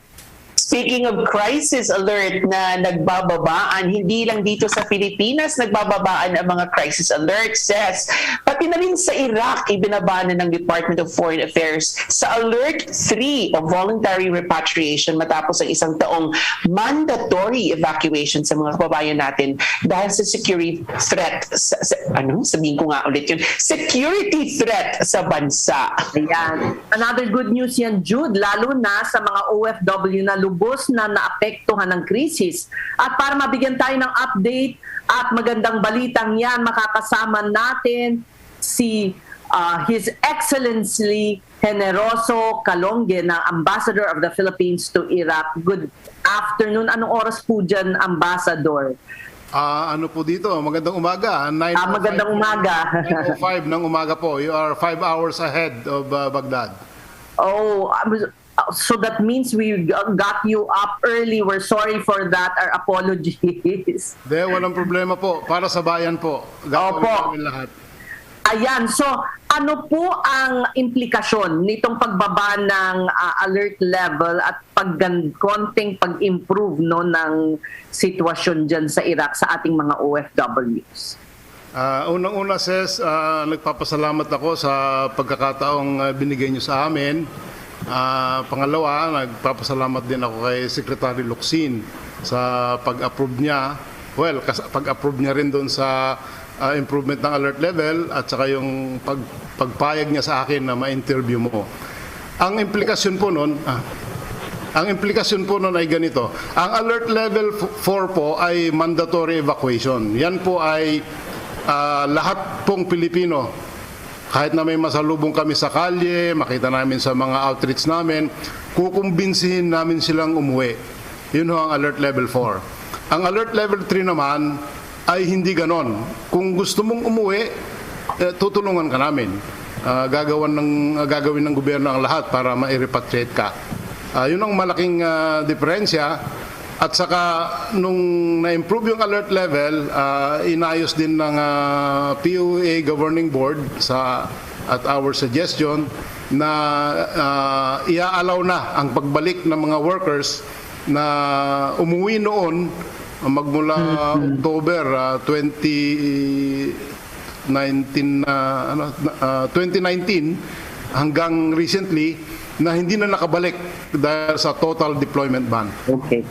Speaking of crisis alert na nagbababaan, hindi lang dito sa Pilipinas nagbababaan ang mga crisis alerts, Ses. Pati na rin sa Iraq, ibinaba na ng Department of Foreign Affairs sa Alert 3 of voluntary repatriation matapos ang isang taong mandatory evacuation sa mga kababayan natin dahil sa security threat. Sabihin ko nga ulit yun. Security threat sa bansa. Ayan. Another good news yan, Jude, lalo na sa mga OFW na lubos na naapektuhan ng krisis. At para mabigyan tayo ng update at magandang balitang yan, makakasama natin si His Excellency Generoso Calonge na Ambassador of the Philippines to Iraq. Good afternoon. Anong oras po dyan, Ambassador? Ano po dito? Magandang umaga. Magandang umaga. 9:05 ng umaga po. You are 5 hours ahead of Baghdad. Oh, so that means we got you up early. We're sorry for that. Our apologies. Walang problema po. Para sa bayan po. Gagawin namin lahat. Ayan, so ano po ang implikasyon nitong pagbaba ng alert level at konting pag-improve ng sitwasyon dyan sa Iraq sa ating mga OFWs? Unang-una, Ses, nagpapasalamat ako sa pagkakataong binigay niyo sa amin. Pangalawa, nagpapasalamat din ako kay Secretary Locsin sa pag-approve niya. Well, pag-approve niya rin doon sa improvement ng alert level at saka yung pagpayag niya sa akin na ma-interview mo. Ang implikasyon po nun ay ganito. Ang alert level 4 po ay mandatory evacuation. Yan po ay lahat pong Pilipino. Kahit na may masalubong kami sa kalye, makita namin sa mga outreach namin, kukumbinsihin namin silang umuwi. Yun ho ang alert level 4. Ang alert level 3 naman ay hindi ganon. Kung gusto mong umuwi, tutulungan ka namin. Gagawin ng gobyerno ang lahat para ma-repatriate ka. Yun ang malaking diferensya. At saka nung na-improve yung alert level, inayos din ng POA Governing Board at our suggestion na ia-allow na ang pagbalik ng mga workers na umuwi noon magmula October 2019 hanggang recently na hindi na nakabalik dahil sa total deployment ban. Okay.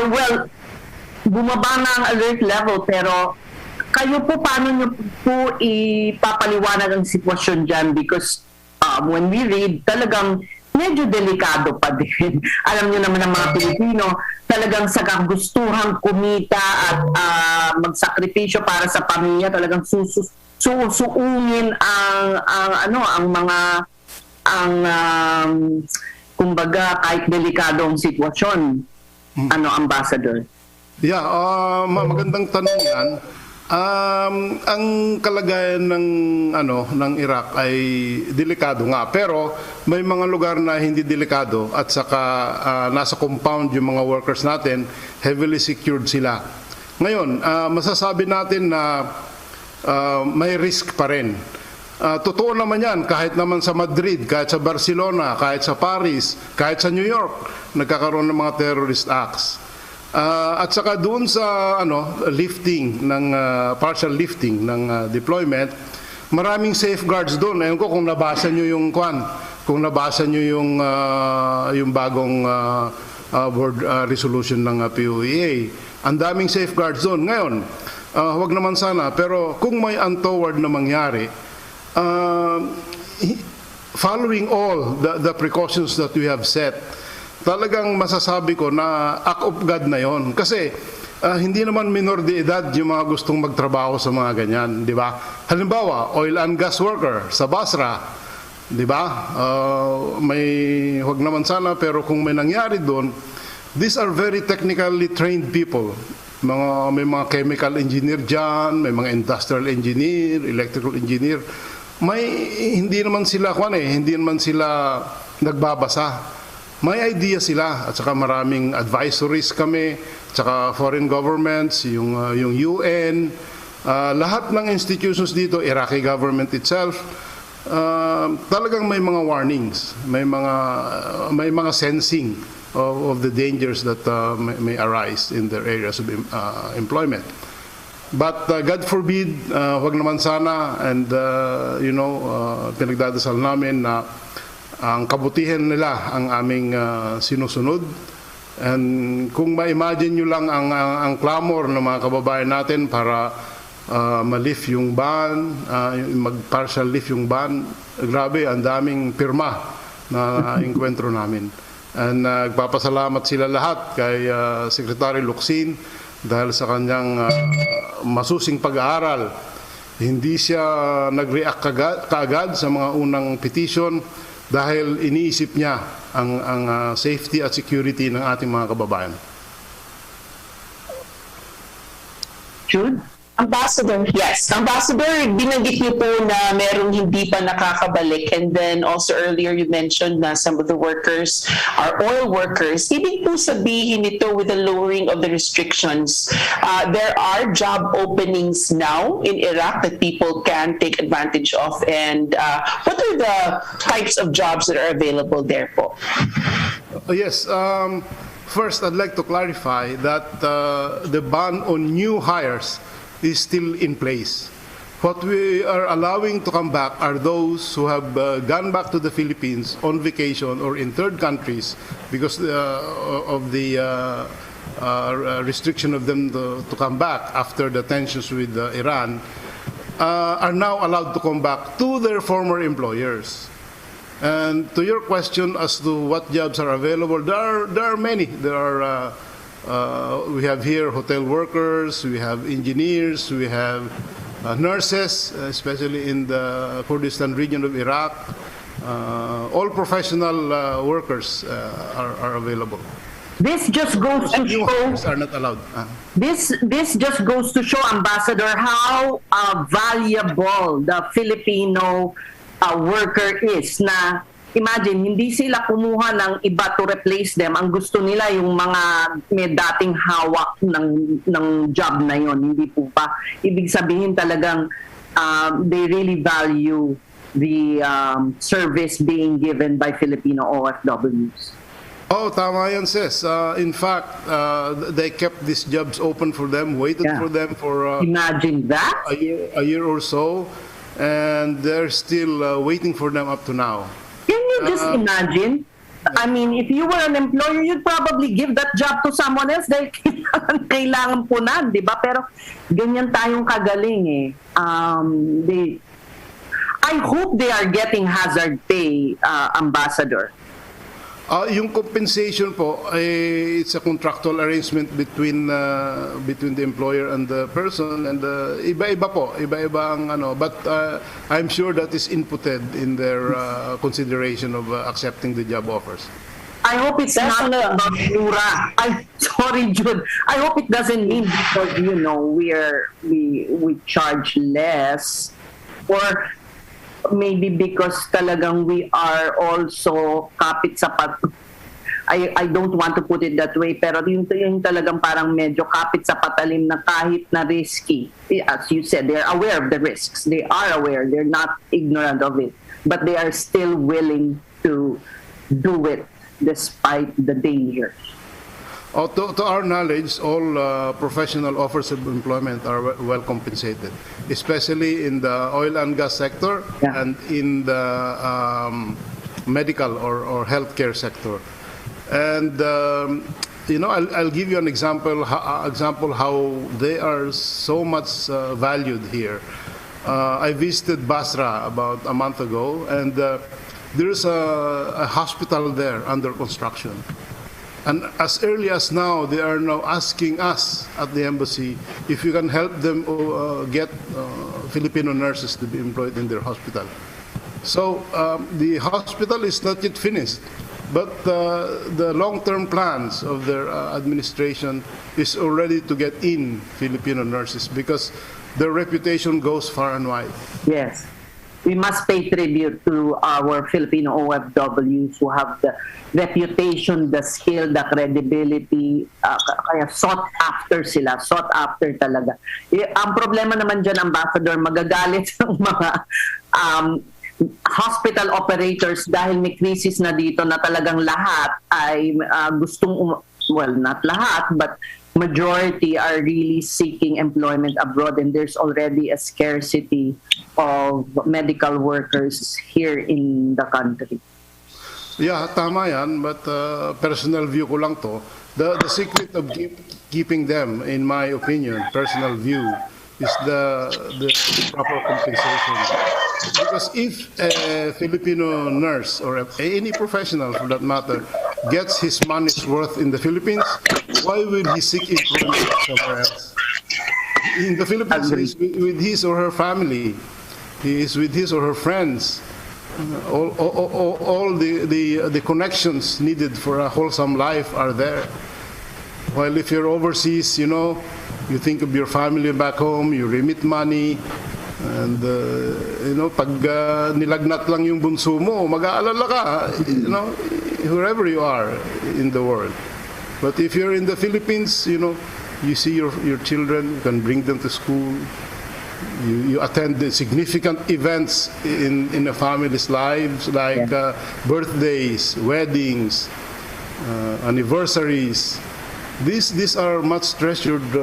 Well, bumaba na ang alert level pero kayo po paano nyo po ipapaliwanag ang sitwasyon dyan? Because when we read, talagang medyo delikado pa din. Alam niyo naman ang mga Pilipino, talagang sa kagustuhan kumita at magsakripisyo para sa pamilya, talagang susuungin kumbaga kahit delikado ang sitwasyon. Ambassador? Yeah, magandang tanong yan. Ang kalagayan ng Iraq ay delikado nga, pero may mga lugar na hindi delikado at saka nasa compound yung mga workers natin, heavily secured sila. Ngayon, masasabi natin na may risk pa rin. Totoo naman yan, kahit naman sa Madrid, kahit sa Barcelona, kahit sa Paris, kahit sa New York, nagkakaroon ng mga terrorist acts. At saka doon sa lifting ng partial lifting ng deployment, maraming safeguards doon. Ayun ko kung nabasa niyo yung yung bagong board resolution ng POEA. Ang daming safeguards doon. Ngayon, wag naman sana, pero kung may untoward na mangyari, following all the precautions that we have set, talagang masasabi ko na act of God na yon. Kasi hindi naman minor de edad yung mga gustong magtrabaho sa mga ganyan, di ba? Halimbawa, oil and gas worker sa Basra, di ba? Huwag naman sana, pero kung may nangyari doon, these are very technically trained people. May mga chemical engineer dyan, may mga industrial engineer, electrical engineer. Hindi naman sila nagbabasa. May idea sila at saka maraming advisories kami, at saka foreign governments, yung UN, lahat ng institutions dito, Iraqi government itself, talagang may mga warnings, may mga sensing of the dangers that may arise in their areas of employment. But God forbid, wag naman sana, and pinagdadasal namin na ang kabutihan nila ang aming sinusunod. And kung ma-imagine nyo lang ang clamor ng mga kababayan natin para ma-lift yung ban, mag-partial lift yung ban, grabe, ang daming pirma na enkwentro namin. And nagpapasalamat sila lahat kay Secretary Locsin dahil sa kanyang masusing pag-aaral. Hindi siya nag-react kaagad sa mga unang petition dahil iniisip niya ang safety at security ng ating mga kababayan. Jude? Ambassador, yes. Ambassador, binanggit niyo po na merong hindi pa nakakabalik, and then also earlier you mentioned na some of the workers are oil workers. Ibig po sabihin nito with the lowering of the restrictions, there are job openings now in Iraq that people can take advantage of, and what are the types of jobs that are available there po? Yes. First, I'd like to clarify that the ban on new hires is still in place. What we are allowing to come back are those who have gone back to the Philippines on vacation or in third countries because of the restriction of them to come back after the tensions with Iran, are now allowed to come back to their former employers. And to your question as to what jobs are available, there are many. We have here hotel workers, we have engineers, we have nurses, especially in the Kurdistan region of Iraq. All professional workers are available. This just goes to New show. hires are not allowed. This just goes to show, Ambassador, how valuable the Filipino worker is. Na imagine, hindi sila kumuha ng iba to replace them. Ang gusto nila yung mga may dating hawak ng job na yon. Hindi po pa. Ibig sabihin talagang they really value the service being given by Filipino OFWs. Oh, tama yan, sis. In fact, they kept these jobs open for them, waited for them for imagine that a year or so, and they're still waiting for them up to now. Can you just imagine? I mean, if you were an employer, you'd probably give that job to someone else dahil kailangan punan, di ba? Pero ganyan tayong kagaling eh. I hope they are getting hazard pay, Ambassador. Yung compensation po, it's a contractual arrangement between the employer and the person, and iba-iba po, iba-iba ang ano, but I'm sure that is inputted in their consideration of accepting the job offers. I hope it's not about mura. Sorry, Jude. I hope it doesn't mean because we charge less, or maybe because talagang we are also kapit sa I don't want to put it that way, pero yung talagang parang medyo kapit sa patalim na kahit na risky. As you said, they're aware of the risks. They are aware. They're not ignorant of it. But they are still willing to do it despite the dangers. To our knowledge, all professional offers of employment are well compensated, especially in the oil and gas sector and in the medical or healthcare sector. And I'll give you an example how they are so much valued here. I visited Basra about a month ago, and there's a hospital there under construction. And as early as now, they are now asking us at the embassy if we can help them get Filipino nurses to be employed in their hospital. So the hospital is not yet finished, but the long-term plans of their administration is already to get in Filipino nurses because their reputation goes far and wide. Yes. We must pay tribute to our Filipino OFWs who have the reputation, the skill, the credibility, kaya sought after sila, sought after talaga. Ang problema naman dyan, Ambassador, magagalit ang mga hospital operators dahil may crisis na dito na talagang lahat ay gustong, well, not lahat, but majority are really seeking employment abroad, and there's already a scarcity of medical workers here in the country. Yeah, tama yan, but personal view ko lang to. The secret of keeping them, in my opinion, personal view, is the proper compensation. Because if a Filipino nurse or any professional for that matter gets his money's worth in the Philippines, why will he seek employment somewhere else? In the Philippines, he is with his or her family. He is with his or her friends. All the connections needed for a wholesome life are there. While if you're overseas, you think of your family back home, you remit money, and pag nilagnat lang yung bunso mo, mag-aalala ka, wherever you are in the world. But if you're in the Philippines, you see your children, you can bring them to school. You attend the significant events in a family's lives, like birthdays, weddings, anniversaries. These are much treasured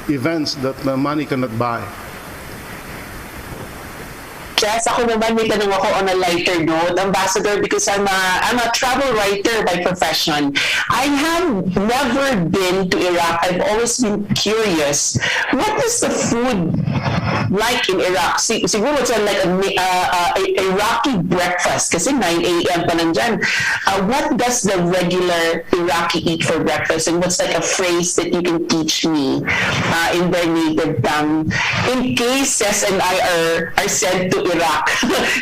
events that money cannot buy. Yes, ako naman may tanong ako on a lighter note, Ambassador, because I'm a travel writer by profession. I have never been to Iraq. I've always been curious. What is the food like in Iraq? Siguro it's like a Iraqi breakfast kasi 9 a.m. pa nandyan. What does the regular Iraqi eat for breakfast? And what's like a phrase that you can teach me in their native tongue in case Ses and I are sent to Iraq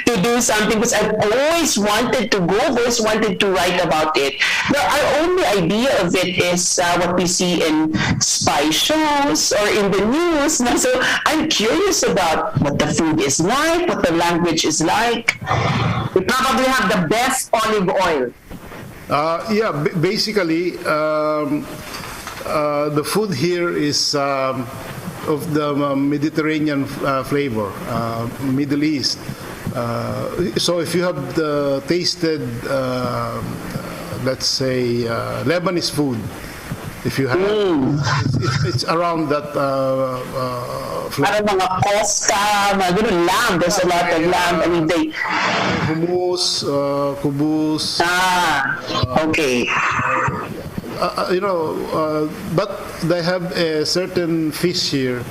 to do something, because I've always wanted to go, I've always wanted to write about it. But our only idea of it is what we see in spy shows or in the news. So I'm curious about what the food is like, what the language is like. We probably have the best olive oil. Basically, the food here is of the Mediterranean flavor, Middle East. So if you have tasted, let's say, Lebanese food, if you have, it's around that flavor. Parang mga costa, mga ganun, lamb. There's a lot of lamb. I mean, they... Hummus, kubus. Okay. But they have a certain fish here.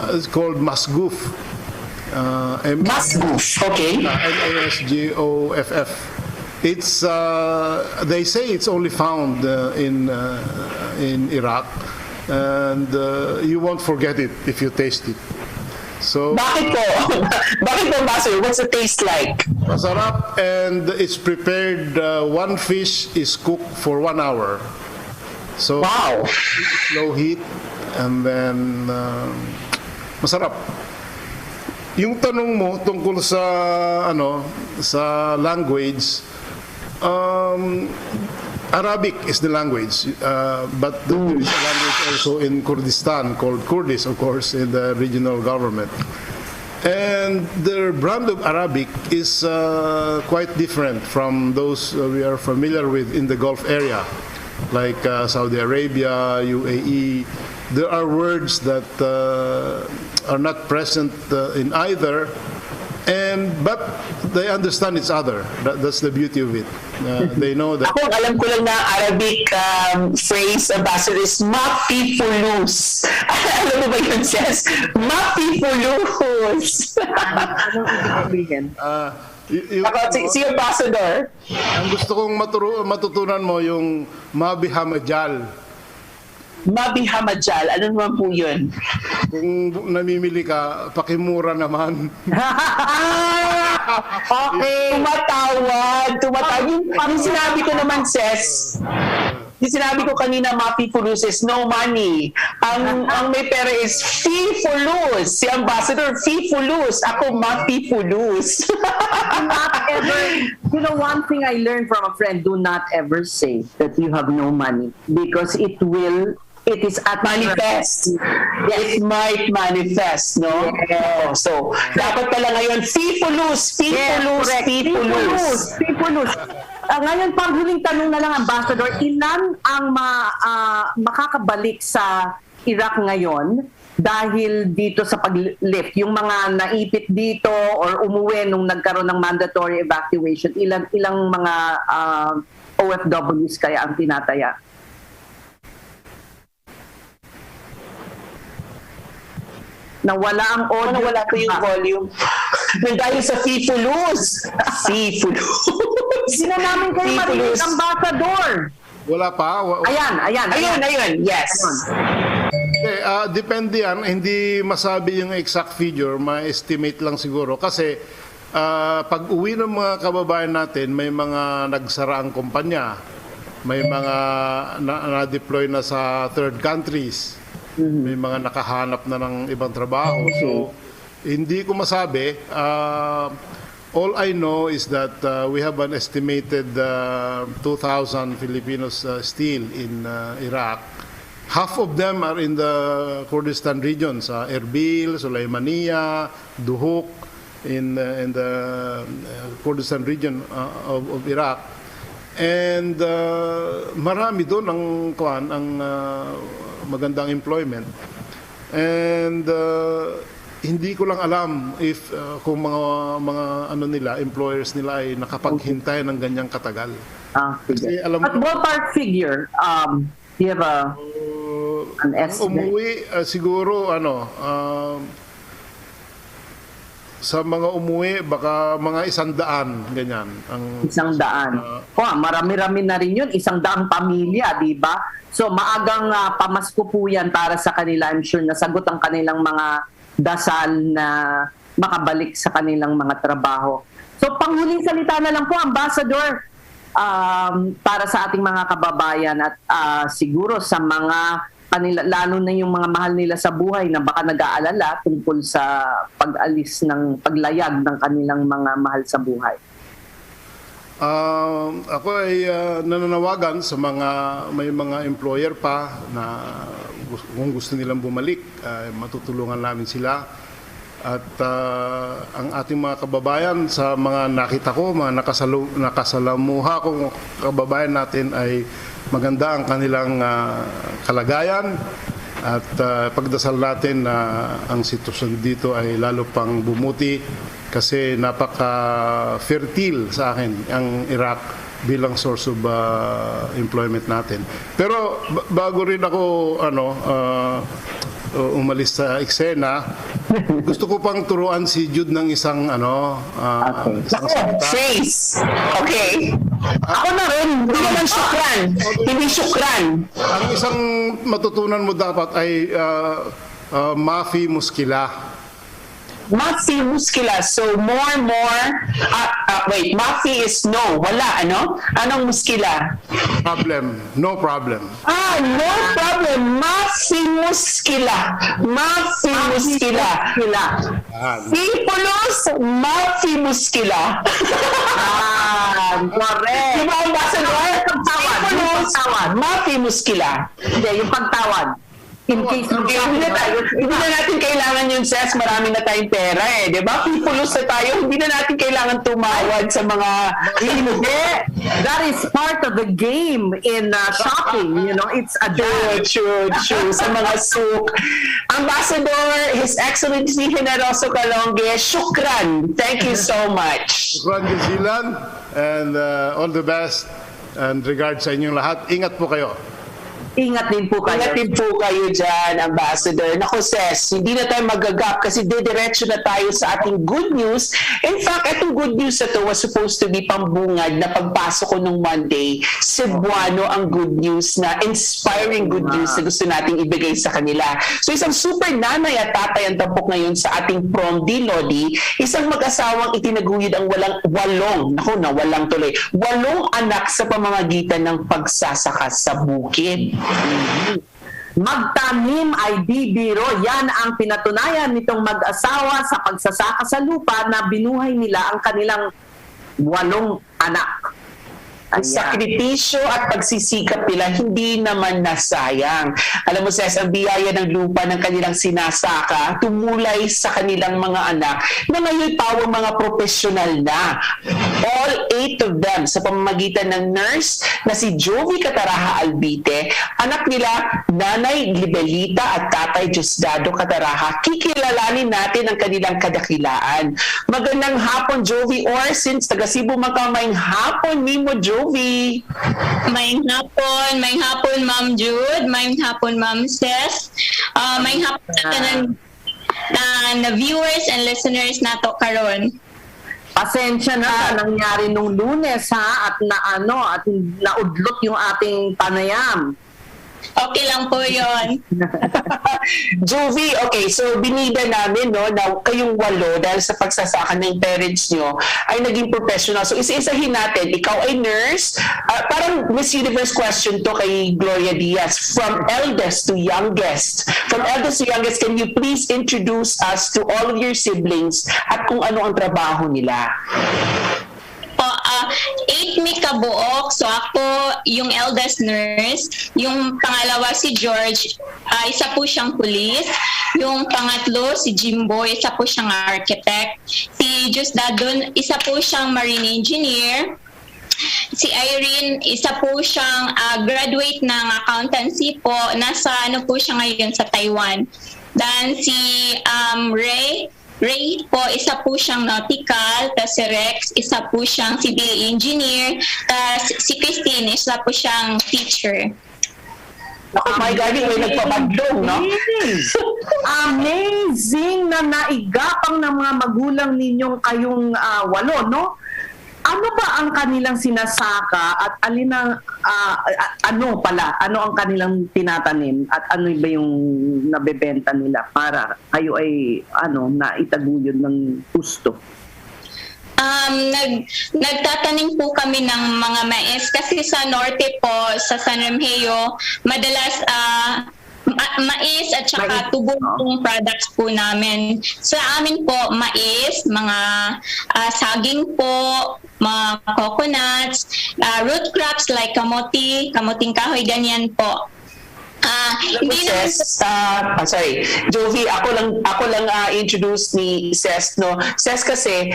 It's called masgoof. Masgoof, okay. Masgoff. It's they say it's only found in Iraq, and you won't forget it if you taste it. So, Bakit po, Ambassador? What's the taste like? Masarap, and it's prepared. One fish is cooked for 1 hour. So, wow. Low heat, and then masarap. Yung tanong mo tungkol sa sa language, Arabic is the language, but there is a language also in Kurdistan called Kurdish, of course, in the regional government. And their brand of Arabic is quite different from those we are familiar with in the Gulf area, like Saudi Arabia, UAE. There are words that are not present in either, but they understand each other. That's the beauty of it. They know that. Ako, alam ko lang na Arabic phrase, Ambassador, is mafifulus. Alam mo ba yun, Ses? Mafifulus. Anong ibig sabihin? Si Ambassador. Ang gusto kong matutunan mo yung mabihamajal. Mabihamajal, ano naman po yun? Kung namimili ka, pakimura naman. Okay. Tumatawad. Yung sinabi ko naman, Ses, yung sinabi ko kanina, mafifulus is no money. Ang may pera is fee-fulus. Si Ambassador, fee-fulus. Ako, mafifulus. One thing I learned from a friend, do not ever say that you have no money, because it is at manifest. Yes. It might manifest, no? Yes. So, dapat pala ngayon, fee-fulus. Ngayon, panghuling tanong na lang, Ambassador, ilan ang makakabalik sa Iraq ngayon dahil dito sa pag-lift? Yung mga naipit dito or umuwi nung nagkaroon ng mandatory evacuation, ilang mga OFWs kaya ang tinataya? Nawala ang audio. Nawala ko yung volume. Dahil sa fee-fulus. Hindi na namin kayo marinig, Ambassador. Wala pa? Ayan. Yes. Depende yan. Hindi masabi yung exact figure. Ma-estimate lang siguro. Kasi pag uwi ng mga kababayan natin, may mga nagsara ang kumpanya. may mga na-deploy na sa third countries. May mga nakahanap na ng ibang trabaho. So, hindi ko masabi. All I know is that we have an estimated 2,000 Filipinos still in Iraq. Half of them are in the Kurdistan region, sa Erbil, Sulaimania, Duhok, in the Kurdistan region of Iraq. And marami doon ang magandang employment. And hindi ko lang alam if kung mga ano nila, employers nila ay nakapaghintay ng ganyang katagal. Kasi alam But ballpark figure, do you have an estimate? Umuwi siguro sa mga umuwi, baka mga 100, ganyan. 100. Marami-rami na rin yun. 100 pamilya, di ba? So, maagang pamasko po yan para sa kanila. I'm sure nasagot ang kanilang mga dasal na makabalik sa kanilang mga trabaho. So, panghuling salita na lang po, Ambassador, para sa ating mga kababayan at siguro sa mga kanila, lalo na yung mga mahal nila sa buhay na baka nag-aalala tungkol sa pag-alis ng paglayag ng kanilang mga mahal sa buhay. Ako ay nananawagan sa may mga employer pa na kung gusto nilang bumalik, matutulungan namin sila. At ang ating mga kababayan, sa mga nakita ko, mga nakasalamuha kong kababayan natin, ay maganda ang kanilang kalagayan. At pagdasal natin na ang sitwasyon dito ay lalo pang bumuti, kasi napaka-fertile sa akin ang Iraq bilang source of employment natin. Pero bago rin ako umalis sa eksena, gusto ko pang turuan si Jude ng isang isang salita. Phrase. Okay. Ako na rin. Hindi naman syukran. Hindi syukran. Ang isang matutunan mo dapat ay mafi muskila. Mafi muskila. So, more. Wait, mafi is no. Wala, ano? Anong muskila? Problem. No problem. No problem. Mafi muskila. Mafi muskila. Sipulos, mafi muskila. Correct. Diba, Ambassador? Sipulos, mafi muskila. Hindi, yung pagtawad. In case hindi na natin kailangan yun, Ses. Marami na tayong pera di ba? Pipulos na tayo, hindi na natin kailangan tumawad sa mga hindi. That is part of the game in shopping. You know, it's a true. Sa mga souk. Ambassador, His Excellency Generoso Calonge, shukran. Thank you so much. Shukran jazilan, and all the best, and regards sa inyong lahat. Ingat po kayo. Ingat din po kayo. Ingat din po kayo dyan, Ambassador. Naku, Ses, hindi na tayo magagap kasi didiretso na tayo sa ating good news. In fact, itong good news na to was supposed to be pambungad na pagpasok ko nung Monday. Cebuano ang good news na inspiring good news na gusto nating ibigay sa kanila. So isang super nanay at tatay ang tampok ngayon sa ating Promdi, Lodi. Isang mag-asawang itinaguyod ang walong anak sa pamamagitan ng pagsasaka sa bukid. Magtanim ay di biro. Yan ang pinatunayan nitong mag-asawa sa pagsasaka sa lupa na binuhay nila ang kanilang 8 anak. Ang sakripisyo at pagsisikap nila hindi naman nasayang. Alam mo, Ses, ang biyaya ng lupa ng kanilang sinasaka tumulay sa kanilang mga anak na ngayon pawang mga profesional na. All 8 of them sa pamamagitan ng nurse na si Jovi Cataraha Albite, anak nila Nanay Libelita at Tatay Diosdado Cataraha. Kikilalanin natin ang kanilang kadakilaan. Magandang hapon, Jovi, or since taga Cebu magkamayang hapon nimo, Jovi. Maayong hapon, Ma'am Jude. Maayong hapon, Ma'am Ses. Maayong hapon na viewers and listeners nato karon. Pasensya na sa nangyari nung Lunes at naudlot yung ating panayam. Okay lang po yon. Jovi, okay, so binida namin no, na kayong 8 dahil sa pagsasaka ng parents nyo ay naging professional. So isa-isahin natin, ikaw ay nurse, parang Miss Universe question to kay Gloria Diaz, from eldest to youngest. From eldest to youngest, can you please introduce us to all of your siblings at kung ano ang trabaho nila? 8 mi kabuok. So ako yung eldest nurse. Yung pangalawa si George, isa po siyang pulis. Yung pangatlo si Jimbo, isa po siyang architect. Si Jusdadon, isa po siyang marine engineer. Si Irene, isa po siyang graduate ng accountancy po. Nasa po siya ngayon sa Taiwan. Then si Ray po, isa po siyang nautical, tapos si Rex, isa po siyang civil engineer, tapos si Christine, isa po siyang teacher. Oh my God, may nagpabagdong, no? Amazing na naigapang ng mga magulang ninyong kayong 8, no? Ano ba ang kanilang sinasaka at alin ang ano ang kanilang tinatanim at ano ba yung nabebenta nila para kayo ay naitaguyod ng gusto? Nagtatanim po kami ng mga mais kasi sa norte po, sa San Remigio, madalas mais at saka tubong products po namin. Sa amin po, mais, mga saging po, mga coconuts, root crops like kamuting kahoy, ganyan po. Hindi sorry, Jovi, ako lang introduce ni Ses, no? Ses kasi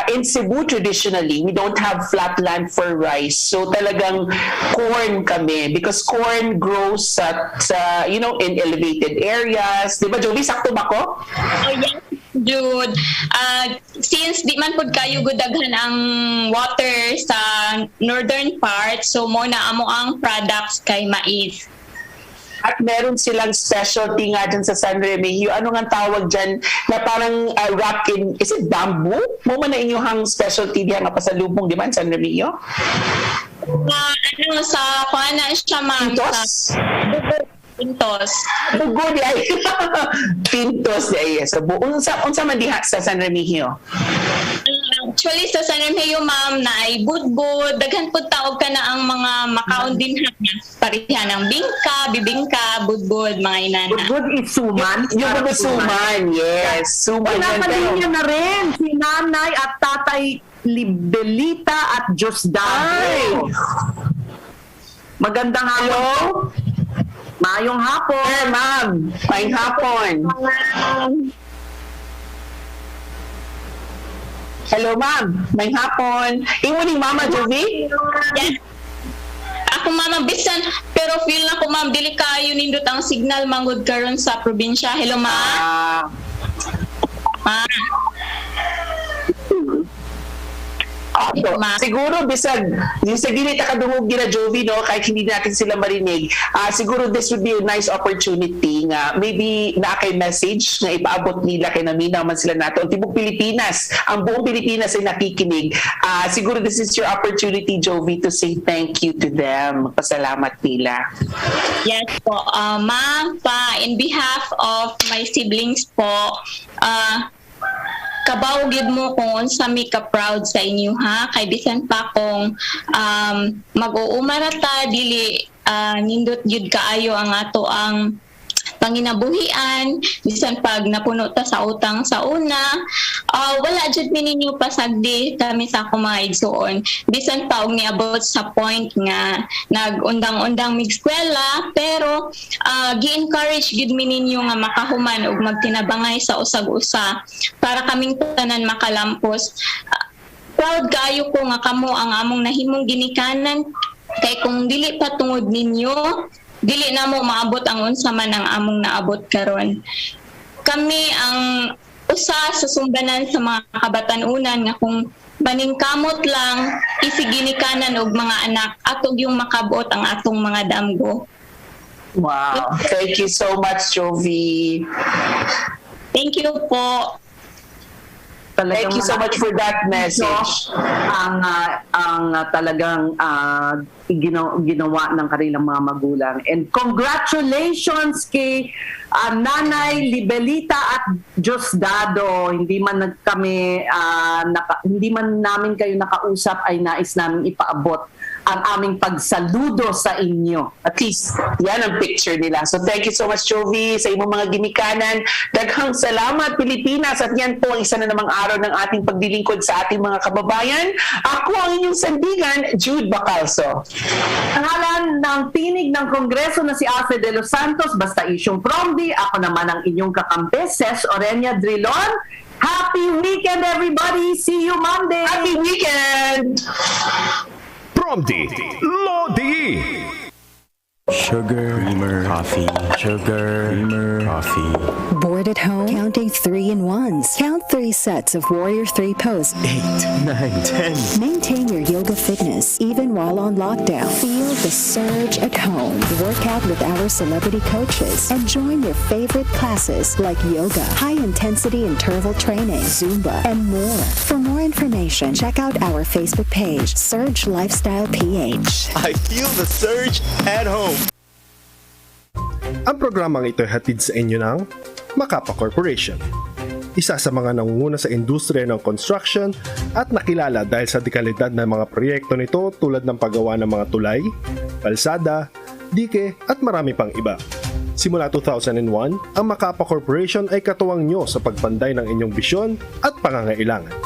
in Cebu traditionally we don't have flat land for rice, so talagang corn kami because corn grows sa in elevated areas, di ba Jovi? Sakto ba ko? Oh yes, Jude. Since di man pud kayo gudaghan ang water sa northern part, so mo na amo ang products kay mais. At meron silang specialty nga dyan sa San Remigio. Ano nga tawag dyan na parang wrapped in, is it bamboo? Mo man na inyong specialty diyan nga pasalubong, di ba, San Remigio? Sa kuana siya, ma'am. Pintos. Bugod ay. Pintos ay. So, unsa man diha sa San Remigio? Actually, sa San Remigio, ma'am, na ay budbud. Daghan po tawag ka na ang mga makaon din parihan ng bibingka, budbud, mga inana. Budbud is suman? Yung budbud suman, yes. Suman. Pinapalinya na rin si nanay at tatay Libelita at Diosdado. Magandang hapon. Mayong hapon. Ma'am. Mayong hapon. Hello, ma'am. Mayong hapon. Imo Mama Jovi? Yes. Ako, ma'am, bisan, pero feel na ko, ma'am, dili kayo nindot ang signal mangud karon sa probinsya. Hello, ma'am. Siguro bisag dili ta kadungog gina Jovi, no, kahit hindi natin sila marinig, siguro this would be a nice opportunity nga maybe na kay message nga ipaabot nila kay naminaw man sila nato tibok Pilipinas, ang buong Pilipinas ay nakikinig. Siguro this is your opportunity, Jovi, to say thank you to them, magpasalamat nila. Yes po, ma'am, in behalf of my siblings po, kabaw gid mo kung unsa mi ka proud sa inyo, ha, kay bisan pa kung mag-uumarata dili nindot gyud kaayo ang ato ang panginabuhian, bisan pag napuno ta sa utang sa una, wala jud mi ninyo pasagdi kami sa akong mga igsuon, bisan pa og niabot sa point nga nag-undang-undang mig eskwela, pero gi-encourage gid mi ninyo nga makahuman og magtinabangay sa usag-usa para kaming tanan makalampos. Proud kayo ko nga kamo ang among nahimong ginikanan, kay kung dili pa tungod ninyo, dili na mo maabot ang unsa man ang among naabot karon. Kami ang usa sa sumbanan sa mga kabatanunan nga kung maningkamot lang isiginikanan og mga anak atog yung makabot ang atong mga damgo. Wow. Thank you so much, Jovi. Thank you po. Talagang Thank you so much for that message. ang talagang ginawa ng kanilang mga magulang. And congratulations kay Nanay Libelita at Diosdado. Hindi man namin kayo nakausap, ay nais namin ipaabot ang aming pagsaludo sa inyo. At least, yan ang picture nila. So thank you so much, Jovi, sa imong mga ginikanan. Daghang salamat, Pilipinas. At yan po, isa na namang araw ng ating paglilingkod sa ating mga kababayan. Ako ang inyong sandigan, Jude Bacalso. Pangalan ng tinig ng Kongreso na si Alfred Delos Santos, Basta Promdi. Ako naman ang inyong kakampi, Ses Orenia Drilon. Happy weekend, everybody! See you Monday! Happy weekend! Promdi, Lodi. Sugar, creamer, coffee. Sugar, creamer, coffee. Bored at home? Counting 3-in-1s. Count 3 sets of Warrior 3 pose. 8, 9, 10. Maintain your yoga fitness even while on lockdown. Feel the surge at home. Work out with our celebrity coaches and join your favorite classes like yoga, high-intensity interval training, Zumba, and more. For more information, check out our Facebook page, Surge Lifestyle PH. I feel the surge at home. Ang programang ito ay hatid sa inyo ng Macapa Corporation. Isa sa mga nangunguna sa industriya ng construction at nakilala dahil sa dekalidad ng mga proyekto nito tulad ng paggawa ng mga tulay, kalsada, dike at marami pang iba. Simula 2001, ang Macapa Corporation ay katuwang nyo sa pagpanday ng inyong bisyon at pangangailangan.